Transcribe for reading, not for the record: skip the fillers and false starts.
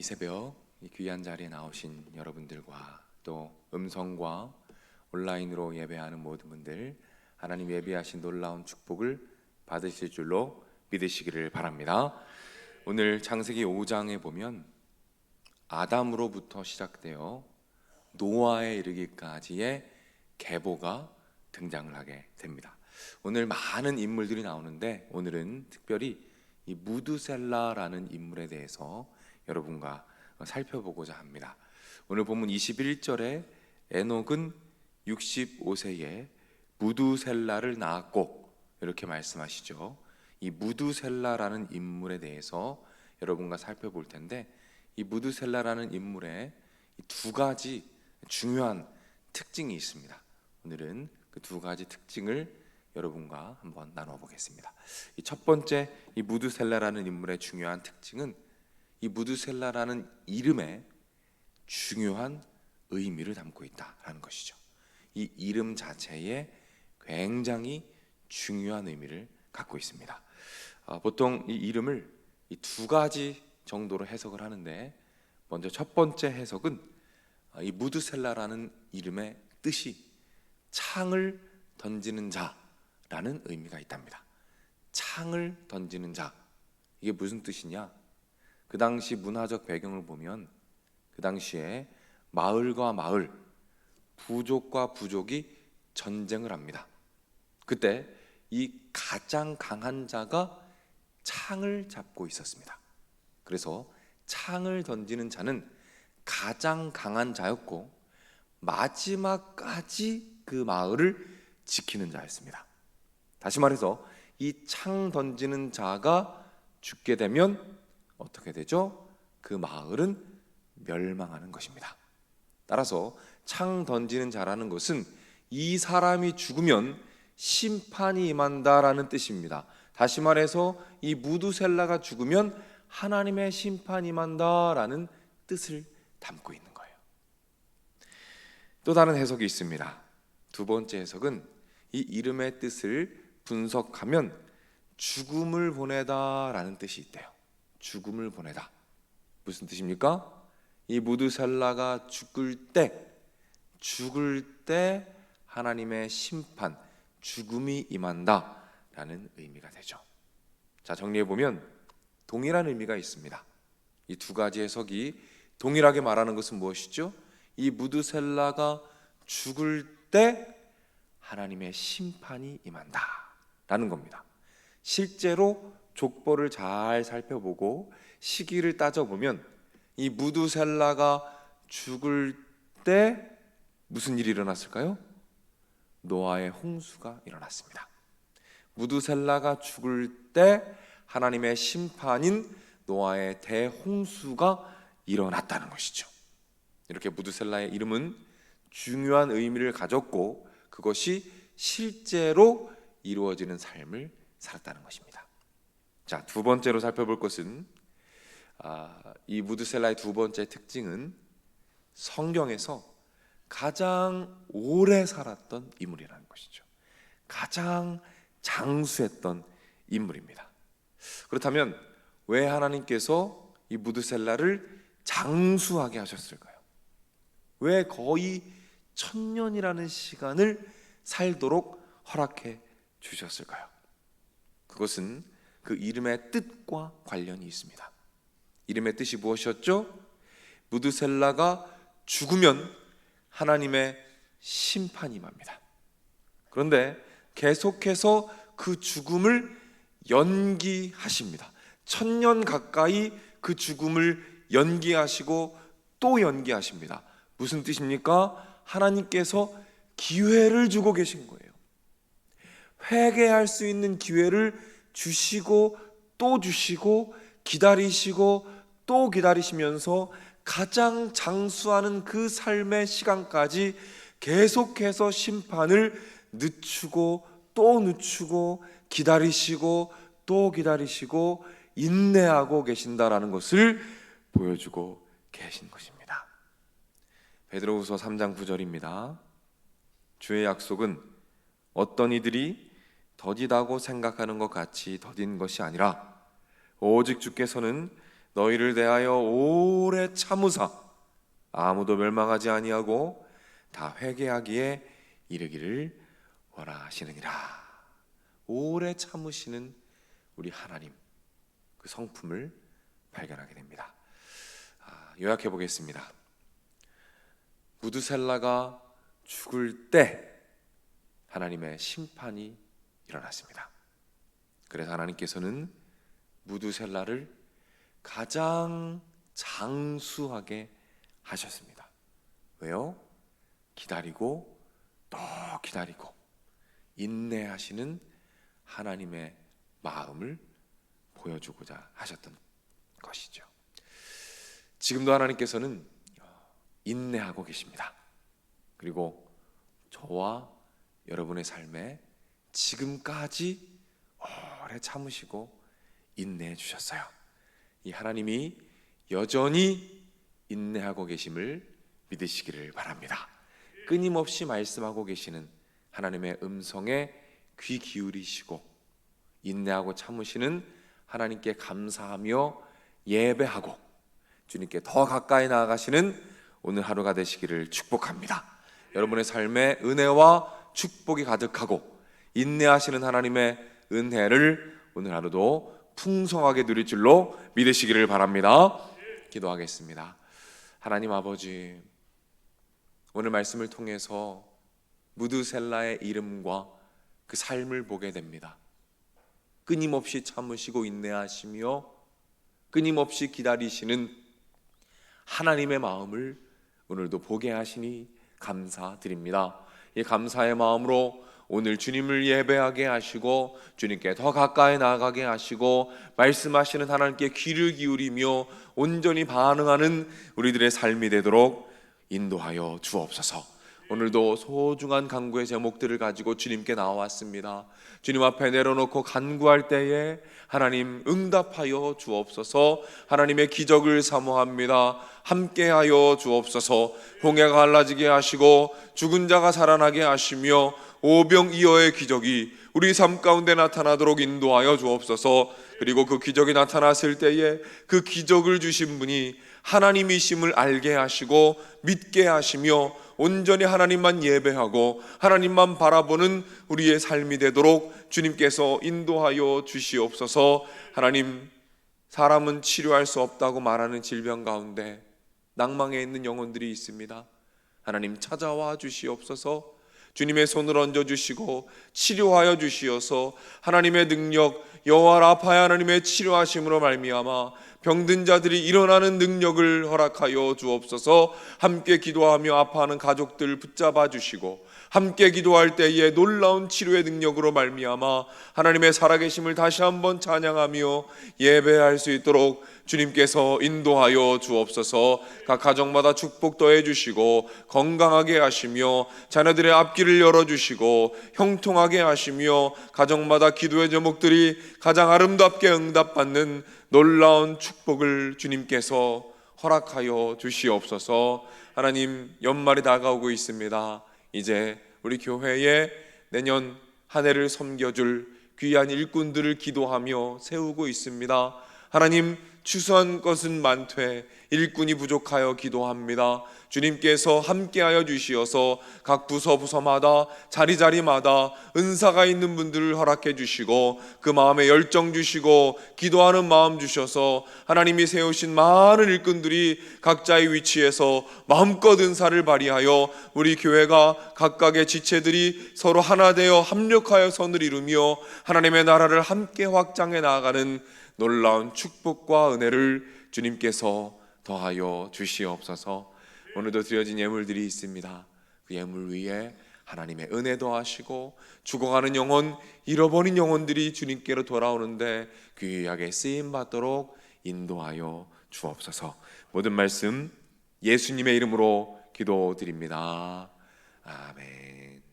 이 새벽 이 귀한 자리에 나오신 여러분들과 또 음성과 온라인으로 예배하는 모든 분들, 하나님 예비하신 놀라운 축복을 받으실 줄로 믿으시기를 바랍니다. 오늘 창세기 5장에 보면 아담으로부터 시작되어 노아에 이르기까지의 계보가 등장을 하게 됩니다. 오늘 많은 인물들이 나오는데 오늘은 특별히 이 무두셀라라는 인물에 대해서 여러분과 살펴보고자 합니다. 오늘 본문 21절에 에녹은 65세에 무두셀라를 낳았고 이렇게 말씀하시죠. 이 무두셀라라는 인물에 대해서 여러분과 살펴볼 텐데, 이 무두셀라라는 인물에 두 가지 중요한 특징이 있습니다. 오늘은 그 두 가지 특징을 여러분과 한번 나눠 보겠습니다. 이 첫 번째, 이 무두셀라라는 인물의 중요한 특징은 이 무두셀라라는 이름에 중요한 의미를 담고 있다라는 것이죠. 이 이름 자체에 굉장히 중요한 의미를 갖고 있습니다. 보통 이 이름을 이 두 가지 정도로 해석을 하는데, 먼저 첫 번째 해석은 이 무두셀라라는 이름의 뜻이 창을 던지는 자라는 의미가 있답니다. 창을 던지는 자, 이게 무슨 뜻이냐? 그 당시 문화적 배경을 보면 그 당시에 마을과 마을, 부족과 부족이 전쟁을 합니다. 그때 이 가장 강한 자가 창을 잡고 있었습니다. 그래서 창을 던지는 자는 가장 강한 자였고 마지막까지 그 마을을 지키는 자였습니다. 다시 말해서 이 창 던지는 자가 죽게 되면 어떻게 되죠? 그 마을은 멸망하는 것입니다. 따라서 창 던지는 자라는 것은 이 사람이 죽으면 심판이 임한다라는 뜻입니다. 다시 말해서 이 무두셀라가 죽으면 하나님의 심판이 임한다라는 뜻을 담고 있는 거예요. 또 다른 해석이 있습니다. 두 번째 해석은 이 이름의 뜻을 분석하면 죽음을 보내다라는 뜻이 있대요. 죽음을 보내다. 무슨 뜻입니까? 이 무두셀라가 죽을 때 하나님의 심판, 죽음이 임한다라는 의미가 되죠. 자, 정리해 보면 동일한 의미가 있습니다. 이 두 가지 해석이 동일하게 말하는 것은 무엇이죠? 이 무두셀라가 죽을 때 하나님의 심판이 임한다라는 겁니다. 실제로 족보를 잘 살펴보고 시기를 따져보면 이 무두셀라가 죽을 때 무슨 일이 일어났을까요? 노아의 홍수가 일어났습니다. 무두셀라가 죽을 때 하나님의 심판인 노아의 대홍수가 일어났다는 것이죠. 이렇게 무두셀라의 이름은 중요한 의미를 가졌고 그것이 실제로 이루어지는 삶을 살았다는 것입니다. 자, 두 번째로 살펴볼 것은 이 무두셀라의 두 번째 특징은 성경에서 가장 오래 살았던 인물이라는 것이죠. 가장 장수했던 인물입니다. 그렇다면 왜 하나님께서 이 무두셀라를 장수하게 하셨을까요? 왜 거의 1000년이라는 시간을 살도록 허락해 주셨을까요? 그것은 그 이름의 뜻과 관련이 있습니다. 이름의 뜻이 무엇이었죠? 무두셀라가 죽으면 하나님의 심판이 임합니다. 그런데 계속해서 그 죽음을 연기하십니다. 1000년 가까이 그 죽음을 연기하시고 또 연기하십니다. 무슨 뜻입니까? 하나님께서 기회를 주고 계신 거예요. 회개할 수 있는 기회를 주시고 또 주시고 기다리시고 또 기다리시면서 가장 장수하는 그 삶의 시간까지 계속해서 심판을 늦추고 또 늦추고 기다리시고 또 기다리시고 인내하고 계신다라는 것을 보여주고 계신 것입니다. 베드로후서 3장 9절입니다. 주의 약속은 어떤 이들이 더디다고 생각하는 것 같이 더딘 것이 아니라 오직 주께서는 너희를 대하여 오래 참으사 아무도 멸망하지 아니하고 다 회개하기에 이르기를 원하시느니라. 오래 참으시는 우리 하나님, 그 성품을 발견하게 됩니다. 요약해 보겠습니다. 무드셀라가 죽을 때 하나님의 심판이 일어났습니다. 그래서 하나님께서는 무드셀라를 가장 장수하게 하셨습니다. 왜요? 기다리고 또 기다리고 인내하시는 하나님의 마음을 보여주고자 하셨던 것이죠. 지금도 하나님께서는 인내하고 계십니다. 그리고 저와 여러분의 삶에 지금까지 오래 참으시고 인내해 주셨어요. 이 하나님이 여전히 인내하고 계심을 믿으시기를 바랍니다. 끊임없이 말씀하고 계시는 하나님의 음성에 귀 기울이시고 인내하고 참으시는 하나님께 감사하며 예배하고 주님께 더 가까이 나아가시는 오늘 하루가 되시기를 축복합니다. 여러분의 삶에 은혜와 축복이 가득하고 인내하시는 하나님의 은혜를 오늘 하루도 풍성하게 누릴 줄로 믿으시기를 바랍니다. 기도하겠습니다. 하나님 아버지, 오늘 말씀을 통해서 무드셀라의 이름과 그 삶을 보게 됩니다. 끊임없이 참으시고 인내하시며 끊임없이 기다리시는 하나님의 마음을 오늘도 보게 하시니 감사드립니다. 이 감사의 마음으로 오늘 주님을 예배하게 하시고 주님께 더 가까이 나아가게 하시고 말씀하시는 하나님께 귀를 기울이며 온전히 반응하는 우리들의 삶이 되도록 인도하여 주옵소서. 오늘도 소중한 간구의 제목들을 가지고 주님께 나왔습니다. 주님 앞에 내려놓고 간구할 때에 하나님 응답하여 주옵소서. 하나님의 기적을 사모합니다. 함께하여 주옵소서. 홍해가 갈라지게 하시고 죽은 자가 살아나게 하시며 오병이어의 기적이 우리 삶 가운데 나타나도록 인도하여 주옵소서. 그리고 그 기적이 나타났을 때에 그 기적을 주신 분이 하나님이심을 알게 하시고 믿게 하시며 온전히 하나님만 예배하고 하나님만 바라보는 우리의 삶이 되도록 주님께서 인도하여 주시옵소서. 하나님, 사람은 치료할 수 없다고 말하는 질병 가운데 낭망해 있는 영혼들이 있습니다. 하나님 찾아와 주시옵소서. 주님의 손을 얹어주시고 치료하여 주시어서 하나님의 능력, 여호와 라파의 하나님의 치료하심으로 말미암아 병든 자들이 일어나는 능력을 허락하여 주옵소서. 함께 기도하며 아파하는 가족들 붙잡아 주시고 함께 기도할 때에 놀라운 치료의 능력으로 말미암아 하나님의 살아계심을 다시 한번 찬양하며 예배할 수 있도록 주님께서 인도하여 주옵소서. 각 가정마다 축복 더해 주시고 건강하게 하시며 자녀들의 앞길을 열어주시고 형통하게 하시며 가정마다 기도의 제목들이 가장 아름답게 응답받는 놀라운 축복을 주님께서 허락하여 주시옵소서. 하나님, 연말이 다가오고 있습니다. 이제 우리 교회에 내년 한 해를 섬겨줄 귀한 일꾼들을 기도하며 세우고 있습니다. 하나님, 추수한 것은 많되 일꾼이 부족하여 기도합니다. 주님께서 함께하여 주시어서 각 부서마다 자리마다 은사가 있는 분들을 허락해 주시고 그 마음에 열정 주시고 기도하는 마음 주셔서 하나님이 세우신 많은 일꾼들이 각자의 위치에서 마음껏 은사를 발휘하여 우리 교회가 각각의 지체들이 서로 하나 되어 합력하여 선을 이루며 하나님의 나라를 함께 확장해 나아가는 놀라운 축복과 은혜를 주님께서 더하여 주시옵소서. 오늘도 드려진 예물들이 있습니다. 그 예물 위에 하나님의 은혜 더하시고 죽어가는 영혼, 잃어버린 영혼들이 주님께로 돌아오는데 귀하게 쓰임받도록 인도하여 주옵소서. 모든 말씀 예수님의 이름으로 기도드립니다. 아멘.